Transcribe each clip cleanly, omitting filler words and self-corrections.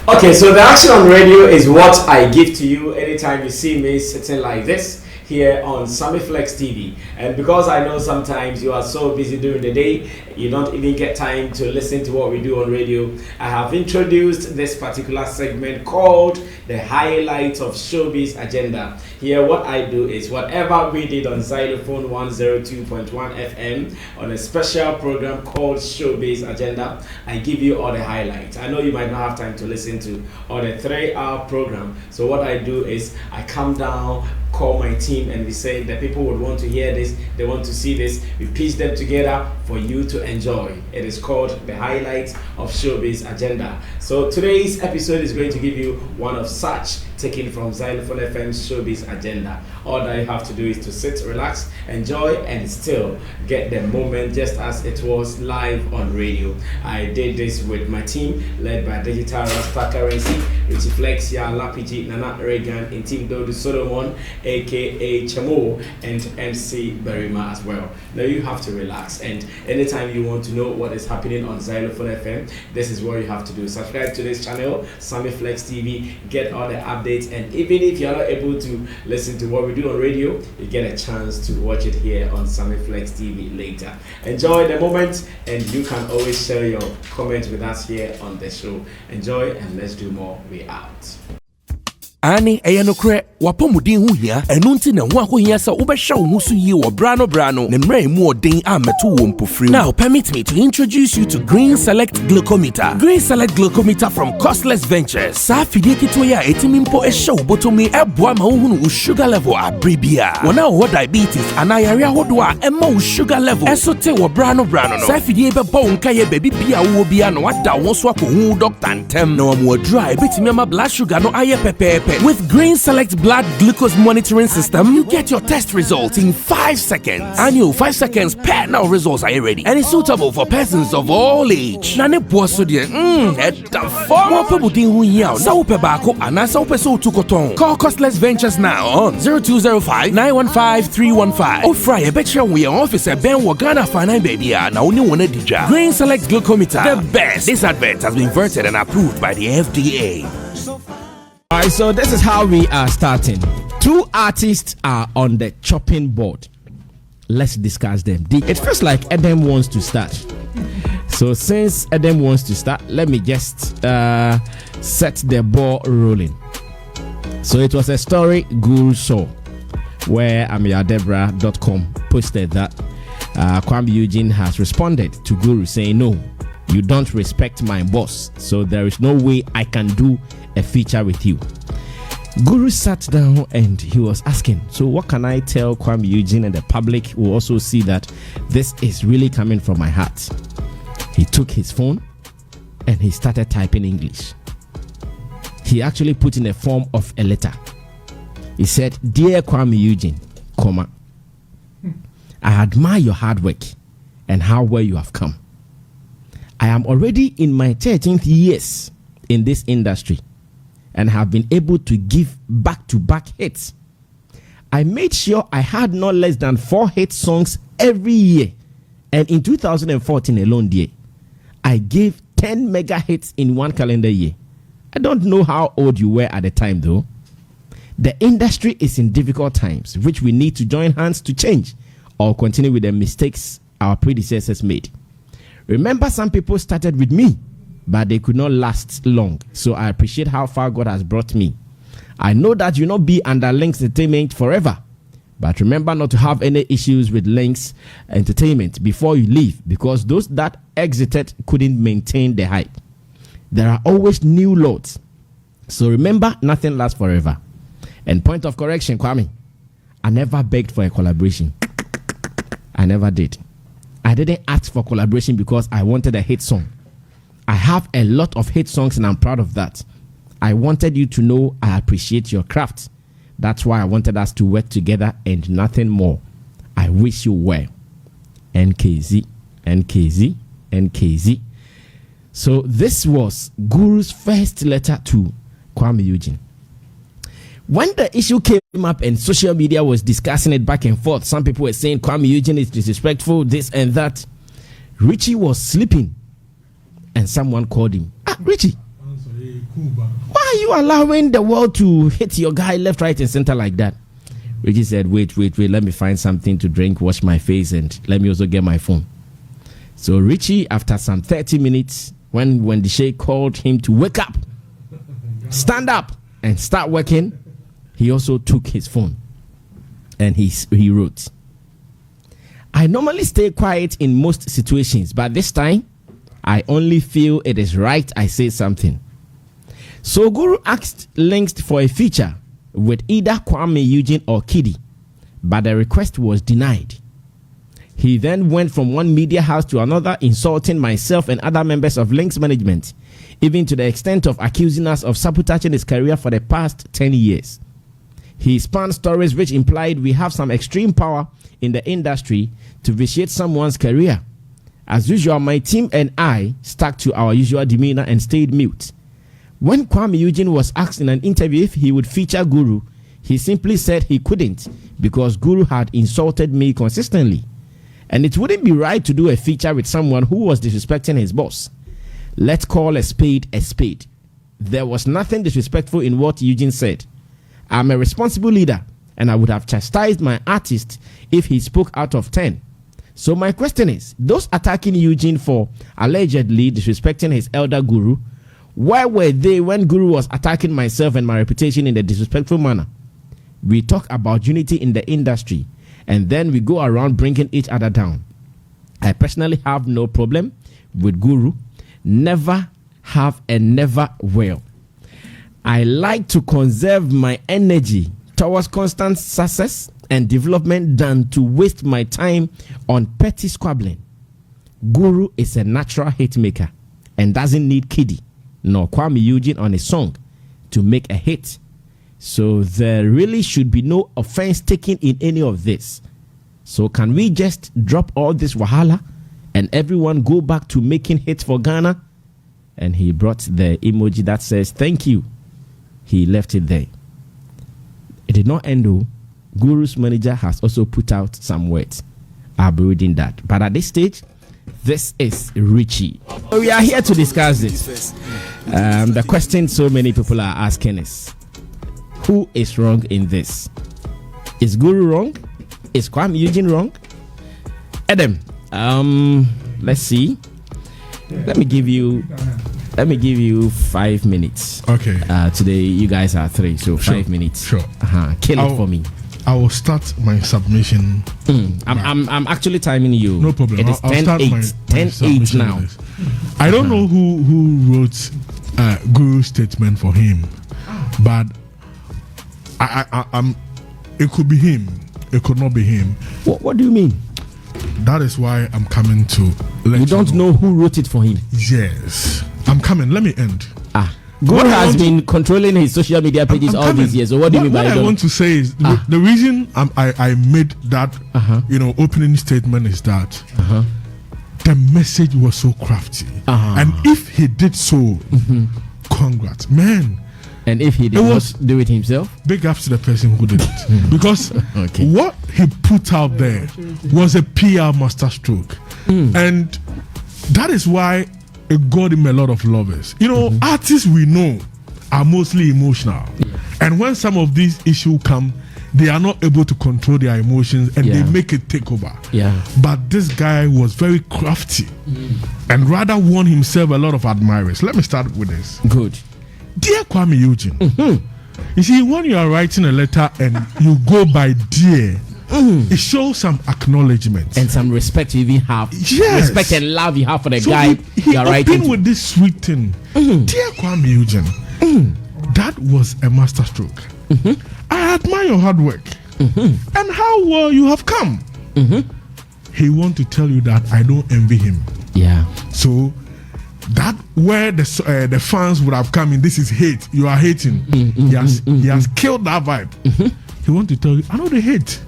Okay, so the action on radio is what I give to you anytime you see me sitting like this here on Sammy Flex TV. And because I know sometimes you are so busy during the day, you don't even get time to listen to what we do on radio, I have introduced this particular segment called the highlights of Showbiz Agenda. Here what I do is whatever we did on Xylophone 102.1 FM on a special program called Showbiz Agenda, I give you all the highlights. I know you might not have time to listen to all the 3-hour program, so what I do is I come down, call my team, and we say the people would want to hear this, they want to see this, we piece them together for you to enjoy. It is called the highlights of Showbiz Agenda. So today's episode is going to give you one of such, taken from Xylophone FM's Showbiz Agenda. All that you have to do is to sit, relax, enjoy, and still get the moment just as it was live on radio. I did this with my team led by Digital Rasta Currency, Richie Flex, Lapiji, Nana Reagan, and Team Dodu Solomon, aka Chamo, and MC Berima as well. Now you have to relax, and anytime you want to know what is happening on Xylophone FM, this is what you have to do. Subscribe to this channel, Sammy Flex TV, get all the updates, and even if you are not able to listen to what we do on radio, you get a chance to watch it here on Sammy Flex TV later. Enjoy the moment, and you can always share your comments with us here on the show. Enjoy, and let's do more. We out. Ani eyanokre wapomudin hu hia enunti na ho ahohia sa ubehwa wo husu yi wo brano ne mra mu odin ameto wo mpofri. Now permit me to introduce you to Green Select Glucometer. Green Select Glucometer from Costless Ventures. Sa fidie kito ya etimimpo ehwa botomi eboa ma wo hunu sugar level abribia. Wona wo diabetes anayare ahodo a emma wo sugar level esote wo brano no. Sa fidie bebo nka ye baby bia wo bia no wada wo so akohu doctor ntem na wo mo dry betimi ama blood sugar no aye pepepe. With Green Select Blood Glucose Monitoring System, you get your test results in 5 seconds. And you 5 seconds per now results are ready. And it's suitable for persons of all age. Nane boso die, Call Costless Ventures now on 0205-915-315. Or fry a betcha we are officer Ben Wagana Fana Baby na only one dija. Green Select Glucometer, the best. This advert has been vetted and approved by the FDA. Alright, so this is how we are starting. 2 artists are on the chopping board. Let's discuss them. It feels like Adam wants to start. So since Adam wants to start, let me just set the ball rolling. So it was a story Guru saw where amiadebra.com posted that Kwami Eugene has responded to Guru saying, no, you don't respect my boss, so there is no way I can do a feature with you. Guru sat down and he was asking, so what can I tell Kwami Eugene, and the public will also see that this is really coming from my heart. He took his phone and he started typing English. He actually put in a form of a letter. He said, Dear Kwami Eugene, comma, I admire your hard work and how well you have come. I am already in my 13th years in this industry and have been able to give back-to-back hits. I made sure I had no less than 4 hit songs every year. And in 2014 alone, dear, I gave 10 mega hits in 1 calendar year. I don't know how old you were at the time, though. The industry is in difficult times, which we need to join hands to change or continue with the mistakes our predecessors made. Remember, some people started with me, but they could not last long. So I appreciate how far God has brought me. I know that you not be under Links Entertainment forever, but remember not to have any issues with Links Entertainment before you leave, because those that exited couldn't maintain the hype. There are always new loads. So remember, nothing lasts forever. And point of correction, Kwami, I never begged for a collaboration. I never did. I didn't ask for collaboration because I wanted a hit song. I have a lot of hit songs and I'm proud of that. I wanted you to know I appreciate your craft. That's why I wanted us to work together and nothing more. I wish you well. NKZ, NKZ, NKZ. So this was Guru's first letter to Kwami Eugene. When the issue came up and social media was discussing it back and forth, some people were saying Kwami Eugene is disrespectful, this and that. Richie was sleeping and someone called him. Richie, Why are you allowing the world to hit your guy left, right, and center like that? Richie said, wait, let me find something to drink, wash my face, and let me also get my phone. So Richie, after some 30 minutes, when the sheikh called him to wake up, stand up, and start working, he also took his phone and he wrote, I normally stay quiet in most situations, but this time, I only feel it is right I say something. So Guru asked Links for a feature with either Kwami, Eugene, or Kiddy, but the request was denied. He then went from one media house to another, insulting myself and other members of Links management, even to the extent of accusing us of sabotaging his career for the past 10 years. He spun stories which implied we have some extreme power in the industry to vitiate someone's career. As usual, my team and I stuck to our usual demeanor and stayed mute. When Kwame Eugene was asked in an interview if he would feature Guru, he simply said he couldn't because Guru had insulted me consistently. And it wouldn't be right to do a feature with someone who was disrespecting his boss. Let's call a spade a spade. There was nothing disrespectful in what Eugene said. I'm a responsible leader, and I would have chastised my artist if he spoke out of 10. So my question is, those attacking Eugene for allegedly disrespecting his elder Guru, where were they when Guru was attacking myself and my reputation in a disrespectful manner? We talk about unity in the industry, and then we go around bringing each other down. I personally have no problem with Guru. Never have and never will. I like to conserve my energy towards constant success and development than to waste my time on petty squabbling. Guru is a natural hit maker and doesn't need Kiddy nor Kwame Eugene on a song to make a hit. So there really should be no offense taken in any of this. So can we just drop all this wahala and everyone go back to making hits for Ghana? And he brought the emoji that says thank you. He left it there. It did not end though. Guru's manager has also put out some words. I'll be reading that. But at this stage, this is Richie. So we are here to discuss this. The question so many people are asking is, who is wrong in this? Is Guru wrong? Is Kwame Eugene wrong? Adam, let's see. Let me give you 5 minutes. Okay. Today you guys are 3, so 5 minutes. Sure. Kill it for me. I will start my submission. I'm actually timing you. No problem. It is 10-8 now. I don't know who wrote Guru's statement for him, but I'm. It could be him. It could not be him. What do you mean? That is why I'm coming to let you don't know who wrote it for him. Yes, I'm coming. Let me end. Guru has been controlling his social media pages all these years. So what do you mean by that? What I want to say is the reason I made that opening statement is that the message was so crafty, and if he did so, congrats, man. And if he did not do it himself, big ups to the person who did it, because what he put out there was a PR masterstroke, and that is why it got him a lot of lovers. You know, artists we know are mostly emotional, and when some of these issues come, they are not able to control their emotions and they make it take over. But this guy was very crafty and rather won himself a lot of admirers. Let me start with this. Good. Dear Kwame Eugene, you see, when you are writing a letter and you go by dear, it shows some acknowledgement and some respect you even have. Yes. Respect and love you have for the guy you are writing to. With this sweet thing. Dear Kwame Eugene, that was a masterstroke. I admire your hard work and how well you have come. He want to tell you that I don't envy him. So that where the fans would have come in, this is hate. You are hating. He has killed that vibe. He want to tell you, I know the hate.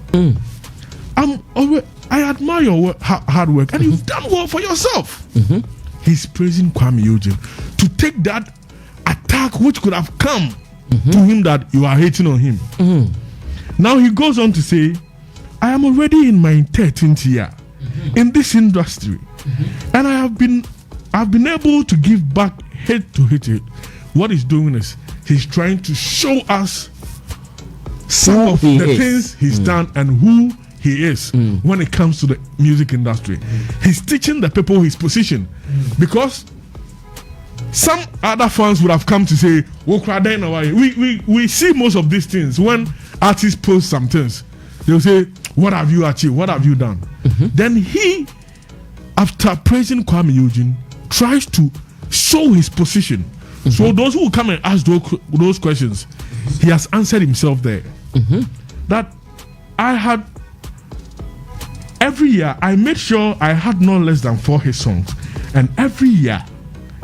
I admire your hard work, and you've done well for yourself. He's praising Kwame Eugene to take that attack which could have come to him that you are hating on him. Now he goes on to say, I am already in my 13th year in this industry, and I've been able to give back hate to hate it what he's doing is he's trying to show us some of the things he's done and who he is when it comes to the music industry. He's teaching the people his position because some other fans would have come to say, we see most of these things when artists post some things. They'll say, what have you achieved? What have you done? Then he, after praising Kwami Eugene, tries to show his position. So those who come and ask those questions, he has answered himself there. That I had every year, I made sure I had no less than 4 hit songs. And every year,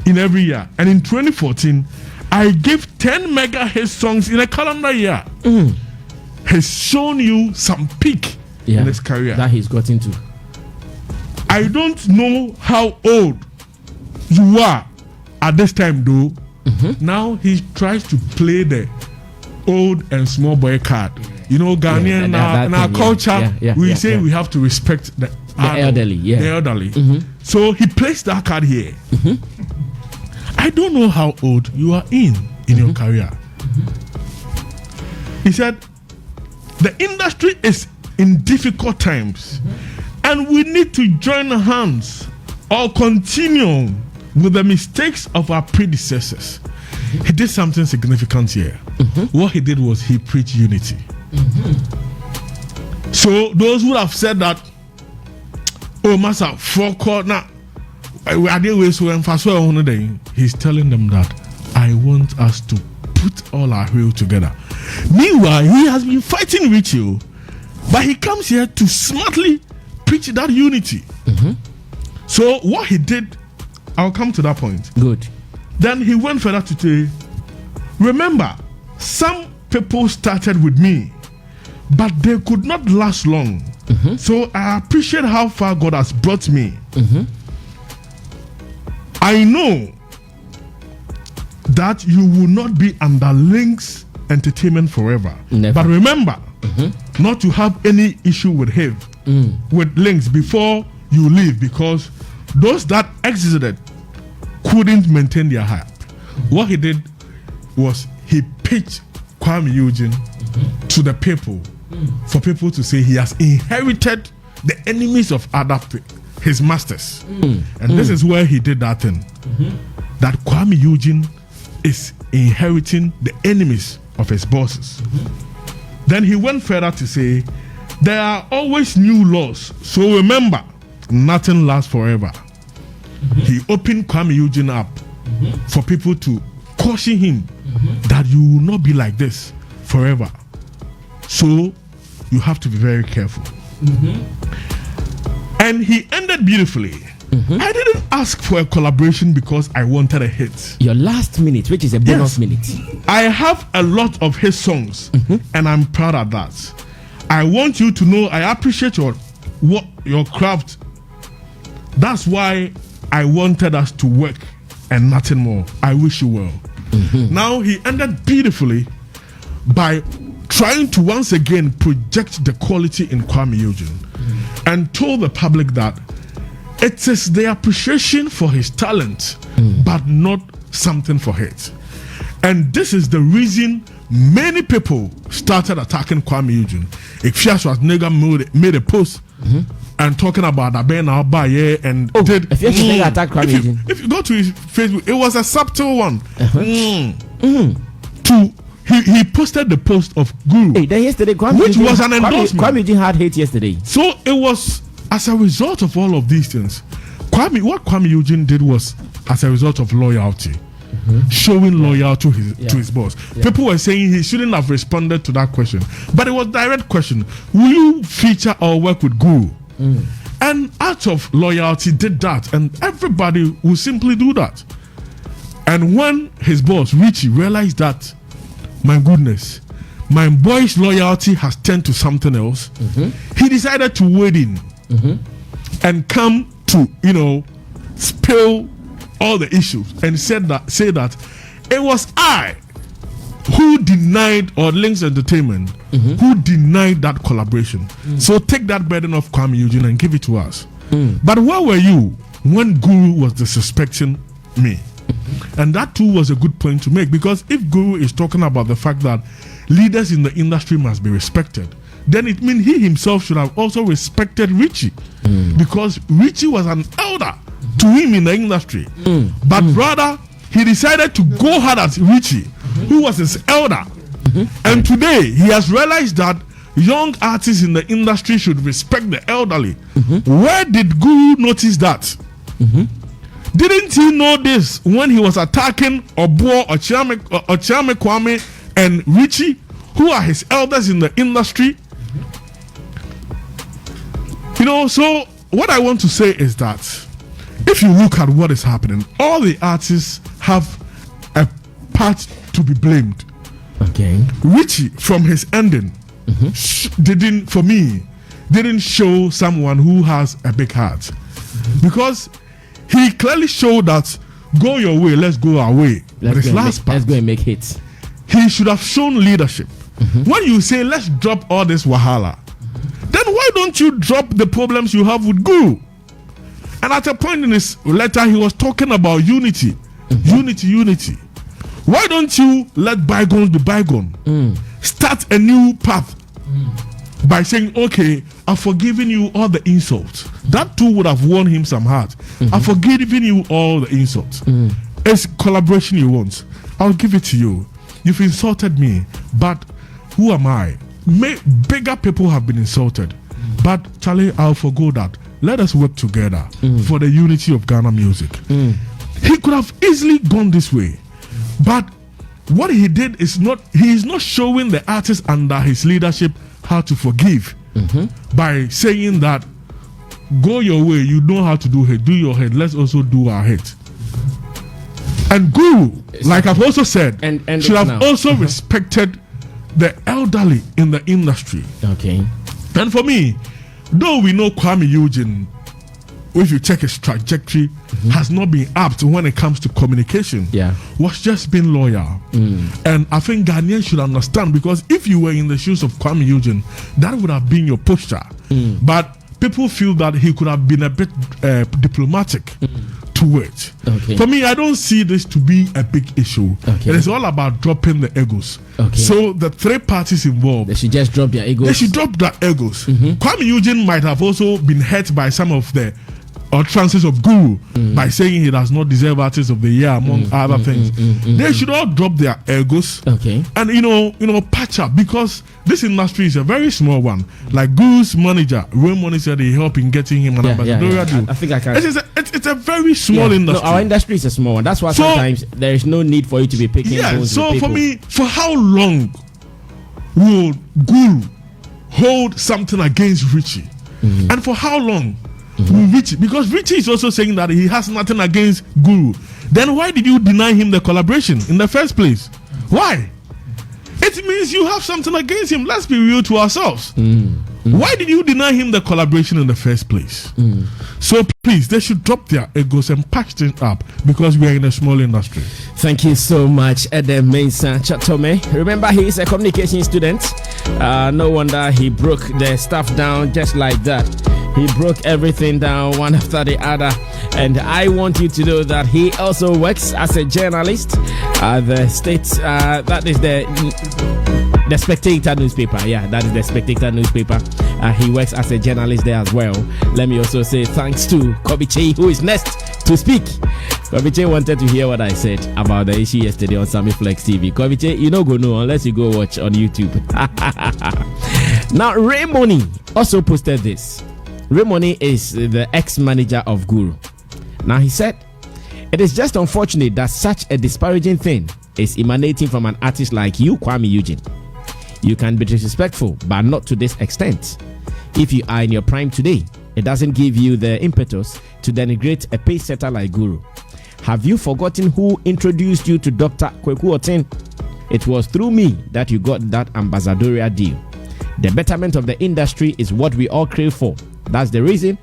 and in 2014, I gave 10 mega hit songs in a calendar year. Has shown you some peak in his career that he's gotten to. I don't know how old you are at this time, though. Now he tries to play the old and small boy card. You know, Ghanaian in our culture, we say we have to respect the elderly. The elderly. So he plays that card here. I don't know how old you are in your career. He said, the industry is in difficult times and we need to join hands or continue with the mistakes of our predecessors. He did something significant here. What he did was he preached unity. So those who have said that, oh, Master, for corner, he's telling them that I want us to put all our will together. Meanwhile, he has been fighting Richie, but he comes here to smartly preach that unity. So what he did, I'll come to that point. Good. Then he went further to say, remember, some people started with me, but they could not last long. So I appreciate how far God has brought me. I know that you will not be under Link's entertainment forever. Never. But remember, not to have any issue with him, with Links before you leave, because those that exited couldn't maintain their hype. What he did was he pitched Kwami Eugene to the people for people to say he has inherited the enemies of his masters. And this is where he did that thing. That Kwami Eugene is inheriting the enemies of his bosses. Then he went further to say, there are always new laws. So remember, nothing lasts forever. He opened Kwami Eugene up for people to caution him that you will not be like this forever. So you have to be very careful. And he ended beautifully. I didn't ask for a collaboration because I wanted a hit. Your last minute, which is a bonus minute. I have a lot of his songs, and I'm proud of that. I want you to know I appreciate your craft. That's why I wanted us to work and nothing more. I wish you well. Now he ended beautifully by trying to once again project the quality in Kwami Eugene and told the public that it is the appreciation for his talent, but not something for hate. And this is the reason many people started attacking Kwami Eugene. If Schwarzenegger made a post and talking about that now by and if you go to his Facebook, it was a subtle one. He posted the post of Guru, yesterday, which was an endorsement. Kwami Eugene had hate yesterday. So it was as a result of all of these things. What Kwami Eugene did was as a result of loyalty, showing loyalty to his boss. People were saying he shouldn't have responded to that question, but it was a direct question: will you feature or work with Guru? And out of loyalty did that, and everybody will simply do that. And when his boss Richie realized that, my goodness, my boy's loyalty has turned to something else, he decided to wade in and come to, spill all the issues and say that it was I who denied, or Links Entertainment, who denied that collaboration. So take that burden of Kwami Eugene and give it to us. But where were you when Guru was disrespecting me? And that too was a good point to make, because if Guru is talking about the fact that leaders in the industry must be respected, then it means he himself should have also respected Richie, because Richie was an elder to him in the industry. But rather, he decided to go hard at Richie, who was his elder. And today, he has realized that young artists in the industry should respect the elderly. Where did Guru notice that? Didn't he know this when he was attacking Obuo, Ochame Kwami, and Richie, who are his elders in the industry? You know, so what I want to say is that if you look at what is happening, all the artists have a part to be blamed. Okay. Richie, from his ending, didn't show someone who has a big heart, because he clearly showed that go your way, let's go our way. Let's go and make hits. He should have shown leadership. When you say let's drop all this wahala, then why don't you drop the problems you have with Guru? And at a point in his letter, he was talking about unity. Unity. Why don't you let bygones be bygone? Start a new path by saying, okay, I've forgiven you all the insults. That too would have won him some heart. I've forgiven you all the insults. It's collaboration you want. I'll give it to you. You've insulted me, but who am I? Bigger people have been insulted. But Charlie, I'll forgo that. Let us work together for the unity of Ghana music. He could have easily gone this way. But what he did is he is not showing the artists under his leadership how to forgive by saying that go your way, you know how to do it, do your head, let's also do our head. And Guru, like I've also said, should have also respected the elderly in the industry. Okay. And for me, though we know Kwami Eugene, if you check his trajectory, has not been apt when it comes to communication. Was just being loyal. And I think Ghanaians should understand, because if you were in the shoes of Kwami Eugene, that would have been your posture. But people feel that he could have been a bit diplomatic to it. For me, I don't see this to be a big issue. It is all about dropping the egos. So the three parties involved, they should just drop their egos. They should drop their egos. Kwami Eugene might have also been hurt by some of the utterances of Guru by saying he does not deserve Artist of the Year, among other things. They should all drop their egos and you know patch up, because this industry is a very small one. Like Guru's manager, Raymond, said he helped in getting him an ambassadorial deal. I think I can. It's a very small industry. No, our industry is a small one. That's why sometimes there is no need for you to be picking bones so with people. For me, for how long will Guru hold something against Richie? And for how long? Richie, because Richie is also saying that he has nothing against Guru. Then why did you deny him the collaboration in the first place? Why? It means you have something against him. Let's be real to ourselves. Why did you deny him the collaboration in the first place? So please, they should drop their egos and patch things up, because we are in a small industry. Thank you so much, Edem Mensah Chatome. Remember, he is a communication student. No wonder he broke the stuff down just like that. He broke everything down one after the other. And I want you to know that he also works as a journalist at the state, that is the Spectator newspaper. Yeah, that is the Spectator newspaper. He works as a journalist there as well. Let me also say thanks to Kobiche, who is next to speak. Kobiche wanted to hear what I said about the issue yesterday on Sammy Flex TV. Kobiche, you don't go know unless you go watch on YouTube. Now, Ray Money also posted this. Ray Money is the ex-manager of Guru. Now, he said, it is just unfortunate that such a disparaging thing is emanating from an artist like you, Kwami Eugene. You can be disrespectful, but not to this extent. If you are in your prime today, it doesn't give you the impetus to denigrate a pace setter like Guru. Have you forgotten who introduced you to Dr. Kweku Otin? It was through me that you got that ambassadorial deal. The betterment of the industry is what we all crave for. That's the reason.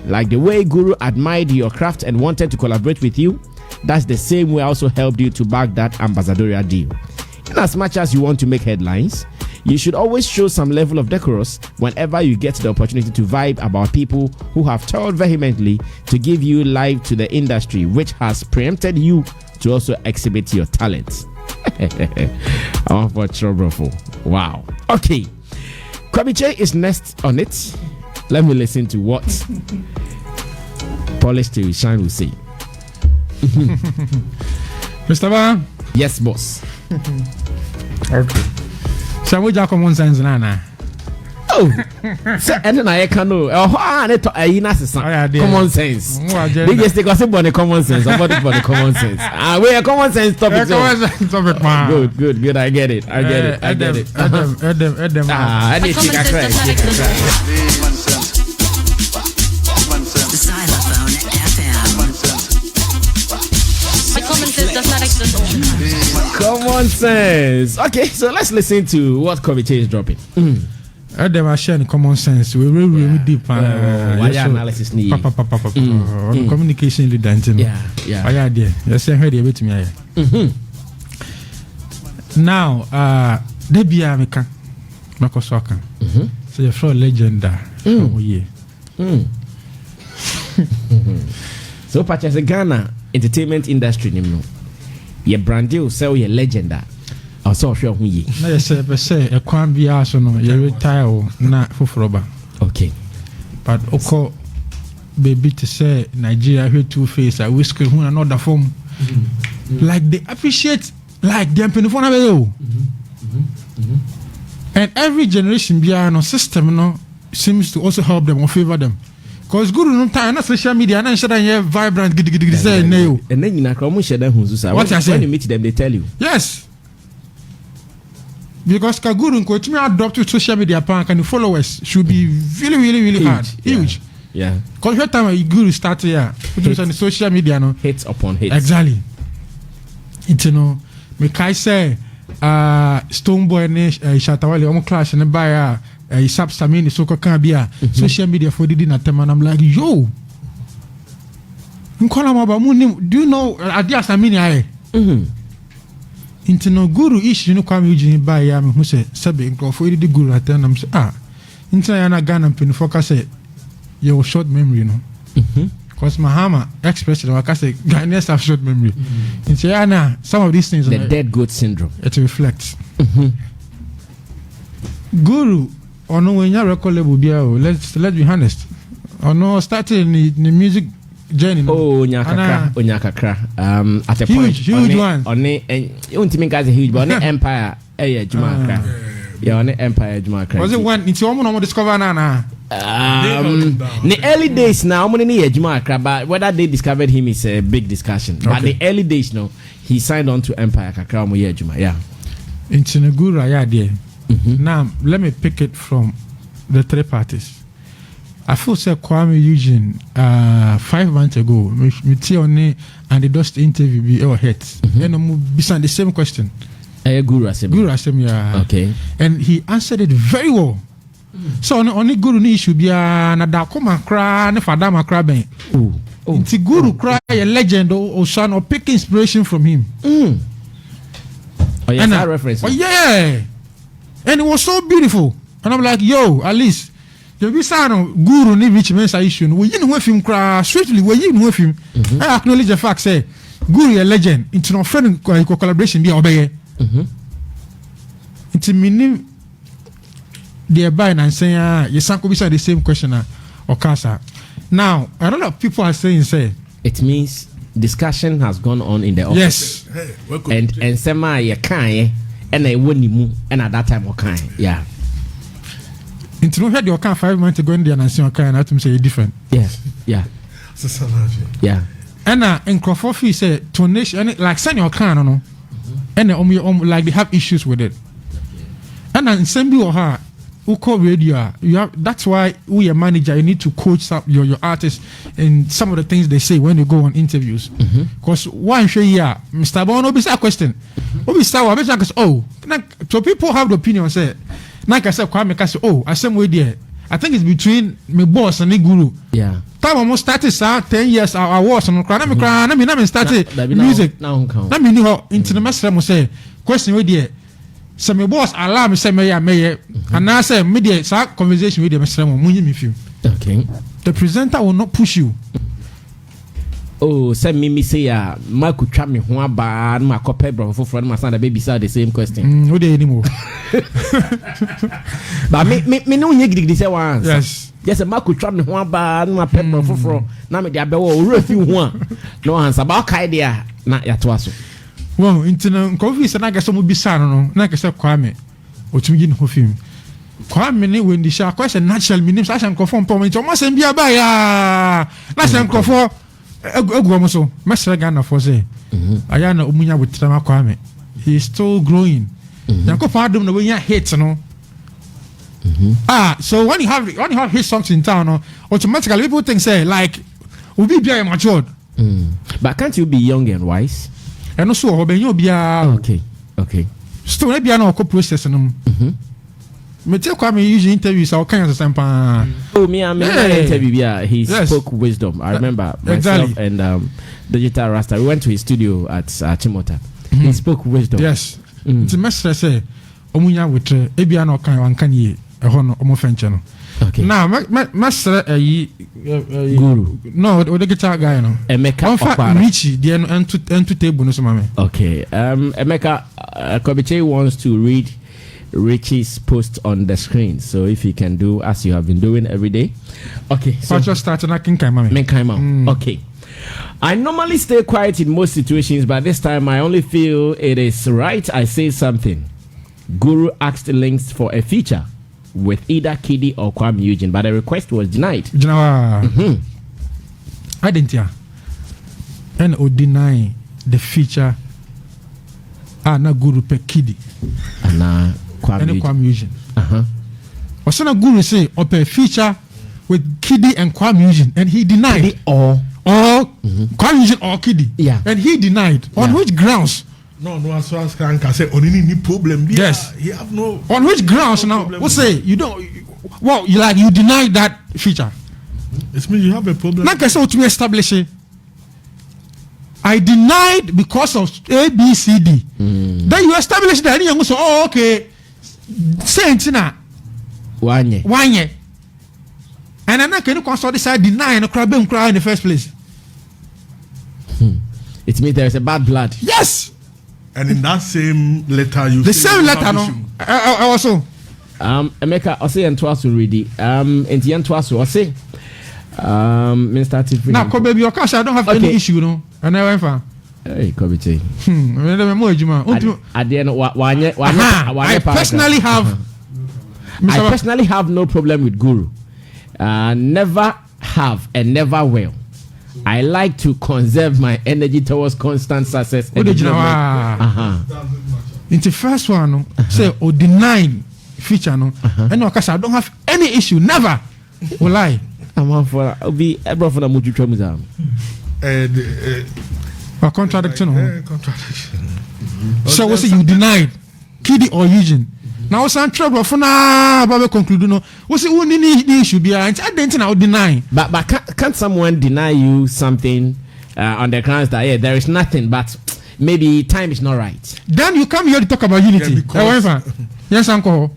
Like the way Guru admired your craft and wanted to collaborate with you, that's the same way I also helped you to back that ambassadorial deal. In as much as you want to make headlines, you should always show some level of decorous whenever you get the opportunity to vibe about people who have toiled vehemently to give you life to the industry, which has preempted you to also exhibit your talent. I'm for trouble. Wow. Okay. Kwami is next on it. Let me listen to what Polished to Shine will say. Mr. Van? Yes, boss. Okay. Shall we just common sense, Nana? Oh, and then I can know. Common sense. They just take us about the common sense. About the common sense. We are common sense topic. Good. I get it. Adam. I need to Xylophone FM. My common sense does not exist. Common sense. Okay, so let's listen to what Kwami is dropping. Adam, I share common sense. We really deep. Analysis need. Communication leader. Yeah. I idea. Yes, I heard it me. Now, Debia Meka, Makosoka. So you're from legend. Oh yeah. So, Patches Ghana entertainment industry, your brand deal sell your legend. I saw sure who ye. No, yes, say a Kwami Arsenal, you retire na Fufroba. Okay. But Oko baby to say Nigeria here two face, I whisper who another form. Like they appreciate like them in the phone of and every generation beyond system no seems to also help them or favor them. Because good no time na social media and share that vibrant say no. And then you na come share them who's what I say when you meet them they tell you. Yes. Because Kaguru coach me adopt to social media pan and the followers should be really huge, hard. Huge. Yeah. Because your time Guru started here, which was on the social media no. Hits upon hits. Exactly. It's me kai say Stoneboy ne Shatawale omo clash ne buy Isap Sammy so can be social media for the dinner time and I'm like yo. Do you know Adia Sammy aye? Into no Guru ish you know Kwami Eugene by Yam who say Sabe for the Guru at them say into Yana Ghana pin focus say your short memory you know. Because Mahama expressed like I say Ghanaians have short memory. Into Yana some of these things the dead goat syndrome. It reflects. Guru or no when you record label let's be honest. Or no started in the music journey. Oh, Nyakakra. At a huge one. On it, you won't think as a huge, but on the Empire, Jumakra. Yeah, on the Empire, Jumakra. Was it one? It's almost discover Nana. The early days now, I'm going to Jumakra, but whether they discovered him is a big discussion. But the early days now, he signed on to Empire Kakra Moye Juma. Yeah. It's in a good idea. Now, let me pick it from the three parties. I feel say Kwami Eugene 5 months ago, me see on and the dust interview be our heads. And I'm beside the same question. Guru Asem, yeah. Okay. And he answered it very well. So only Guru ni issue be na da koma kra ne fada ma kra ben. It's Guru cry a legend or son or pick inspiration from him. Oh yeah, that reference. Oh yeah. And it was so beautiful. And I'm like, yo, at least the Bisano Guru ni rich men's issue. We didn't with him cry swiftly. We didn't with him. I acknowledge the fact. Say Guru a legend. It's no friend collaboration. Be obey. It's a meaning. They are buying and saying, you sank beside the same question or casa. Now a lot of people are saying, say it means discussion has gone on in the office. Yes. And Sema ye can and I wouldn't and at that time okay. Yeah. Into no head your car 5 months ago in the and see okay and I say different. Yes. Yeah. Yeah. And in Crawford say donation like send your car no. And like they have issues with it. And in Sammy or her who call radio you have that's why we a manager you need to coach up your artists in some of the things they say when you go on interviews. Because one show here Mr. Bono be a question. Obi start so people have the opinion say like I said Kwami say I same way there. I think it's between my boss and the Guru. Yeah. Time almost started 10 years I was on me started music. Now let me know into the master say question with there. So my boss allow me say me and I say media conversation with them. Okay. The presenter will not push you. Oh, send me say ma could trap me ho ba no akope bro for friend my son the baby said the same question. Who dey anymore? But me no nye gidigidi say once. Yes. Yes, ma could trap me ho ba no akope bro for na me dey abewo owura fi ho a. No answer ba kai dia na ya to aso. Well, into coffee is na gasa mo bisa no na gasa Kwami. Otumi no film. Kwami ni when the shark question natural meaning so can conform to me. Omo sem bia ba ya. Na sem conform egu so mesra Ghana for say aya na omunya butrama Kwami he is still growing yanko padum na when you hit no so when you have hit songs in town no automatically people think say like we be very matured but can't you be young and wise and also obenyo bia okay still maybe na ko process no me tell Kwami usually interviews all kinds of sampa. Oh, me interview. Yeah, he spoke wisdom. I remember myself exactly. And Digital Rasta. We went to his studio at Chimota. He spoke wisdom. Yes. It's a message say, "Omunya witre ebia na okan wankan ye eho no omo fenche no." Okay. Now, master Guru. No, the guitar guy no. Emeka Okpara. Richie, the entu table no so mame. Okay. Emeka Kobiche wants to read Richie's post on the screen, so if you can do as you have been doing every day. Okay, so just start and I can come. Okay, I normally stay quiet in most situations, but this time I only feel it is right I say something. Guru asked links for a feature with either Kiddy or Kwami Eugene, but the request was denied. I didn't hear and or deny the feature. Na Guru pe Kiddy and Kwami Eugene. Osana Guru say open feature with Kiddy and Kwami Eugene, and he denied. Kiddy or Kwami Eugene or Kiddy. Yeah. And he denied. On which grounds? No, as far as can say on any problem. Yes. He have no. On which grounds now? What say you don't? Well, you denied that feature. It means you have a problem. Like I said to me, establish it. I denied because of A, B, C, D. Then you establish that and you say, oh, okay. Saint na one year. And then I can consult this. I deny and cry in the first place. It means there is a bad blood. Yes. And in that same letter, you the same letter, no. I also. Emeka, I say and twice already. And the twice I say. Minister Tiffany. Now, baby, your cash. I don't have any issue, no. And I went for. Hey, Kobiche. I personally have. I personally have no problem with Guru. Never have and never will. I like to conserve my energy towards constant success. In the first one, no, say or deny feature, no, and I don't have any issue. Never will lie. I'm on for be ever for the Muju Tromuzam. Contradiction. So what's it you denied? Kiddy or Eugene? Now some trouble for now. But conclude no. What's it only issue be? I didn't know deny. But can't someone deny you something on the grounds that there is nothing, but maybe time is not right? Then you come here to talk about unity. Yes, uncle.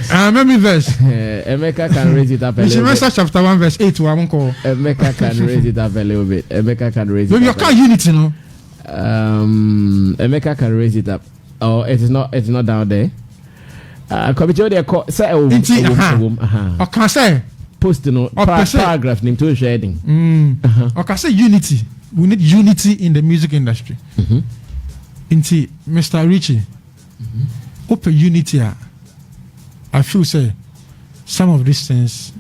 Memory verse. Emeka can raise it up a little bit. Chapter 1 verse 8 to uncle. Emeka can raise it up a little bit. Emeka can raise it up. You can't unity, no? Emeka can raise it up. Oh, it's not down there. Committee they call say or can say post no paragraph name to sharing. Okay, say unity. We need unity in the music industry. Inti Mr. Richie. Open unity. I feel say some of these things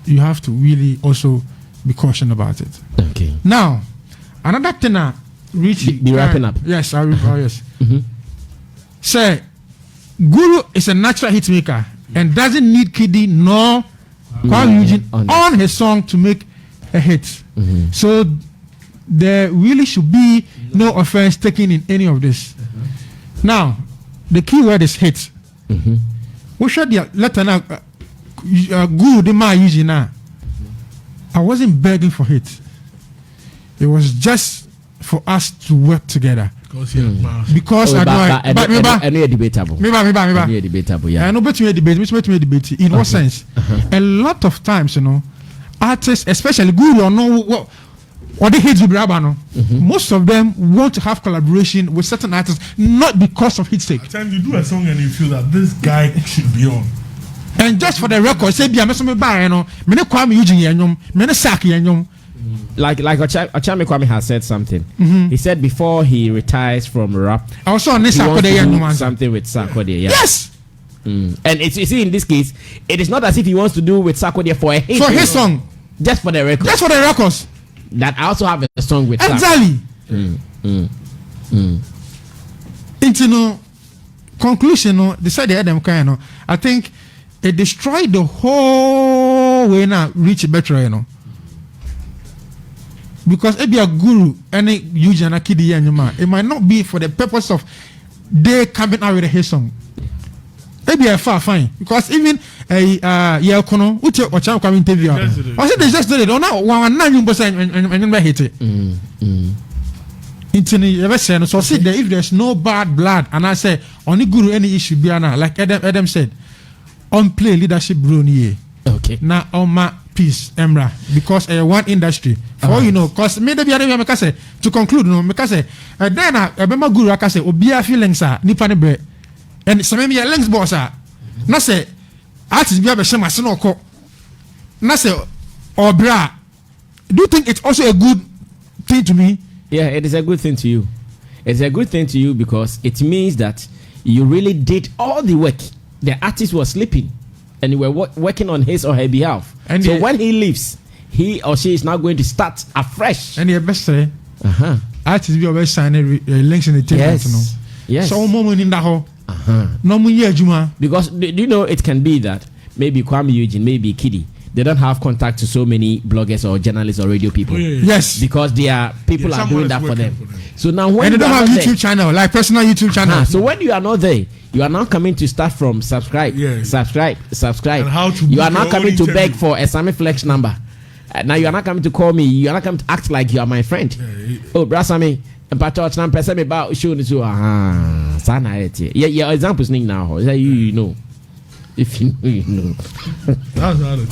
you have to really also be cautious about it. Okay. Now, another thing, Richie. Be wrapping up. Yes, I will. Yes. Say, Guru is a natural hit maker and doesn't need Kiddy nor Kwami Eugene on his song to make a hit. So there really should be no offense taken in any of this. Now, the key word is hit. We should let now Guru the man using now. I wasn't begging for hit. It was just for us to work together. Because I know debatable. Debatable, yeah. I know between debate. In what sense? A lot of times, artists, especially Guru or no or the hits with Brabano, most of them want to have collaboration with certain artists, not because of hits sake. At times you do a song and you feel that this guy should be on. And just for the record, say I'm me buy no, me ne Kwami Eugene yenyom, me ne Sak yenyom. Like Ochame Kwami has said something. He said before he retires from rap, I was on this he wants to do yenyom something with Sarkodie. Yeah. Yes. And it's, you see, in this case, it is not as if he wants to do with Sarkodie for a hit. For his song. Just for the record. Just for the records. That I also have a song with Exactly. Into no conclusion, no, they said they had them kind of. I think it destroyed the whole way now Richie better, you know. Because if you're a guru, any Eugene and Kidi and your man, it might not be for the purpose of they coming out with a hit song. Maybe a far fine because even a Kono, which or Cham come interview. I said they just did it. Oh, now 100% and never hit it. So see that if there's no bad blood, and I say only guru any issue be like Adam said, on play leadership brony. Okay. Now on my piece, Emra, because one industry. For you know, because maybe to conclude, no, because then I remember guru I say obia feelings are nipane bre. And some maybe a links boss are not say artists be able to share my son or co. Not say or bra. Do you think it's also a good thing to me? Yeah, it is a good thing to you. It's a good thing to you because it means that you really did all the work. The artist was sleeping and you were working on his or her behalf. And so when he leaves, he or she is now going to start afresh. And the best say, artists be always signing links in the table. Yes. Yes. So moment in that hole. No Juma. Because do you know it can be that maybe Kwami Eugene, maybe Kiddy, they don't have contact to so many bloggers or journalists or radio people. Yes. Because people are doing that for them. So now when and they don't have YouTube channel, like personal YouTube channel. So when you are not there, you are now coming to start from subscribe. And how to you are now coming to beg for a Sammy Flex number. Now you are not coming to call me. You are not coming to act like you are my friend. Oh, Bra Sammy. And Patrick, I'm pressing me about showing you. Your examples now. You know. If you know, you know. That's not it.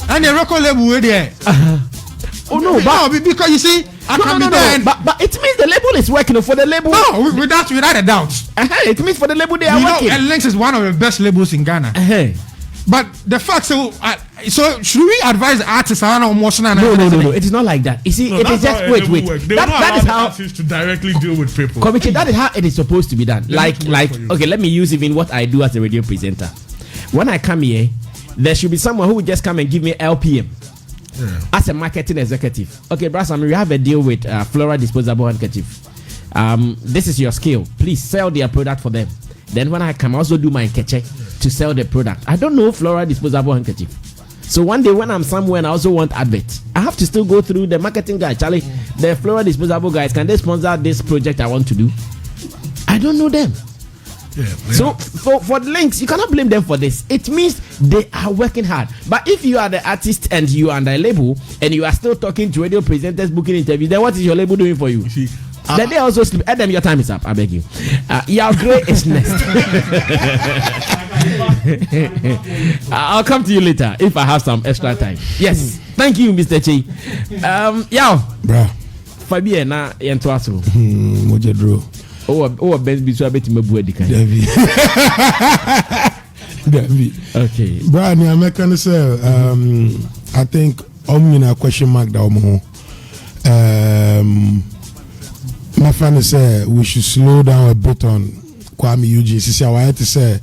And the record label were there. Oh no, because you see, I can be there. But it means the label is working for the label. No, without a doubt. It means for the label they are working. And Lynx is one of the best labels in Ghana. But the fact, so should we advise the artists? No. It is not like that. You see, it is just wait. That is how artists to directly deal with people. That is how it is supposed to be done. Like okay, let me use even what I do as a radio presenter. When I come here, there should be someone who will just come and give me LPM. As a marketing executive. Okay, Brass, we have a deal with Flora Disposable Handkerchief. This is your skill. Please sell their product for them. Then when I come, I also do my nkeche to sell the product. I don't know Flora Disposable Handkerchief. So one day when I'm somewhere and I also want advert, I have to still go through the marketing guy. Charlie, the Flora Disposable guys, can they sponsor this project I want to do? I don't know them. So for the links, you cannot blame them for this. It means they are working hard. But if you are the artist and you are under a label and you are still talking to radio presenters, booking interviews, then what is your label doing for you? You see, then they also sleep. Adam, your time is up. I beg you. Your gray is next. I'll come to you later if I have some extra time. Yes. Thank you, Mr. Chi. Bruh. Fabian, na yentoaso. Mojadro. Oh, best be so bit me bu edikan. David. Okay. Brian, I'm gonna say I think a question mark that my friend say we should slow down a bit on Kwami Eugene. See, I had to say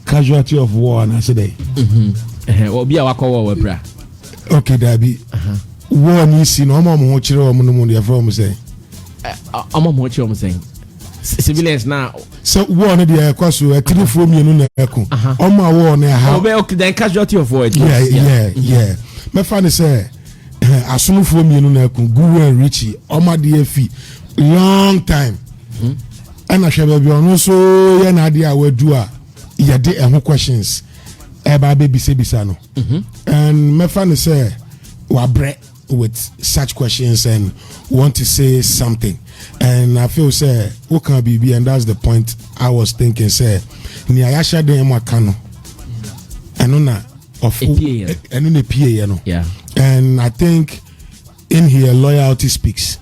casualty of war and I said Obi awako war bra. Okay, David. War ni si no mama ho chire o mo no from say. Mo chire o saying. Civilians now. So war no dey kwaso 3-4 mienu na eko. Omo war na ha. Okay, then casualty of war. Yeah. My friend say asumufo mienu na eko Guru and Richie omo dey fi long time. And I shall be on so ya na dey awadu a ya dey ehun questions. Eba baby say bisano. And my friend say wa bre with such questions and want to say something. And I feel say who can be, and that's the point I was thinking. Say ni ayasha de mwakano enona of enona PA, you know. Yeah. And I think in here loyalty speaks.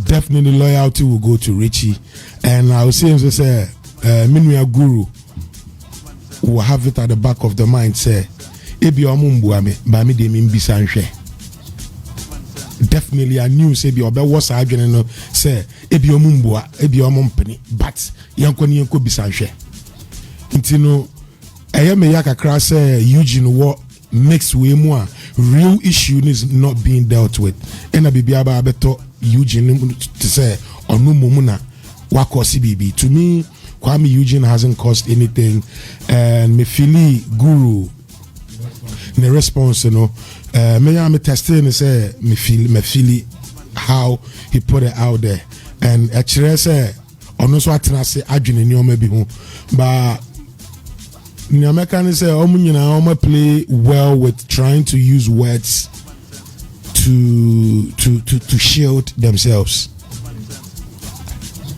Definitely loyalty will go to Richie, and I was saying say Minua Guru will have it at the back of the mind. Say ebi omumbuame ba me de mimbisa nhwe. Definitely I knew say be obe was adwene no say ebi omumbua ebi omumpeni, but yanko ni yanko bisa nhwe nti no eye me yakakra say Eugene what makes way more real issue is not being dealt with, and bibia ba beto Eugene to say onu mumuna wa cause bibi. To me Kwami Eugene hasn't caused anything, and me feel Guru the response, you know, me am testing say me feel how he put it out there, and actually say ono so atena say adwene ni o ma bi ho, but ni American say omo nyina omo play well with trying to use words to shield themselves.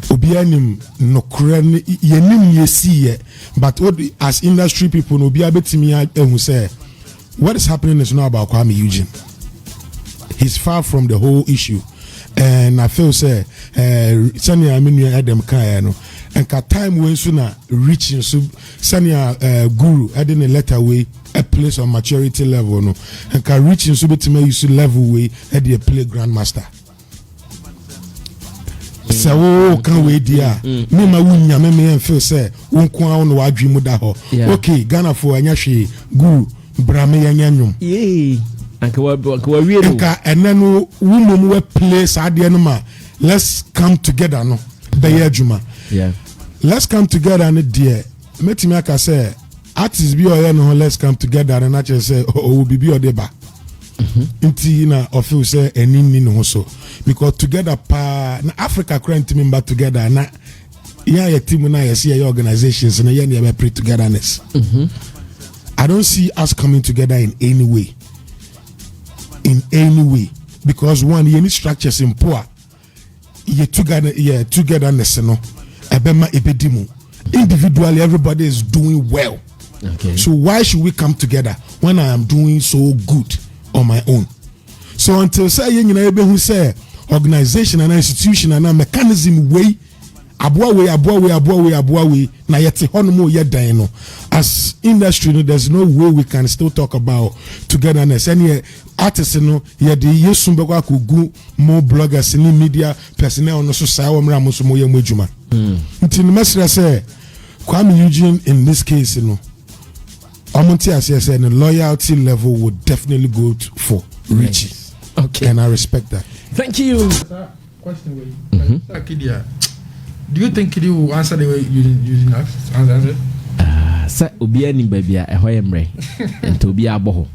Obianim no kran yenim yesi, but as industry people no bia betimi ehun say what is happening is not about Kwami Eugene. He's far from the whole issue, and I feel say Sanya Aminu Adam Kayano and ka time when sooner reaching so Sanya Guru adding a letter way a place on maturity level no and ka reaching so betime use level way at the play grandmaster. So can we dear me ma wunya me and feel say won kwa on wa adwimu da ho. Okay, Ghana for anyahwe Guru Brame yanyanyum. Yay. Anka enenu wumom we place ade no ma. Let's come together no. Be adwuma. Yeah. Let's come together no dear. Metimi aka say artists bi oye no let's come together and actually say oh bibi odeba. Inti na ofil say enini no so because together pa na Africa current team back together na ya team na ya organizations na ya be pre togetherness. I don't see us coming together in any way. In any way. Because one, you need structures in poor. Togetherness, no. Individually, everybody is doing well. Okay. So why should we come together when I am doing so good on my own? So until say who say organization and institution and a mechanism way. Abua way na yeti hono yedan no as industry no there's no way we can still talk about togetherness. Any artists no yedi yesum be kwa kugu more bloggers ni media personnel no so sai wo mra mo so mo ye modwuma nti no mesra say Kwami Eugene in this case no omonti say the loyalty level would definitely go for Richie. Okay, and I respect that. Thank you. Question do you think he will answer the way using us? Answer it? Sir, Obiani baby, a hoyamre, and to be a boho.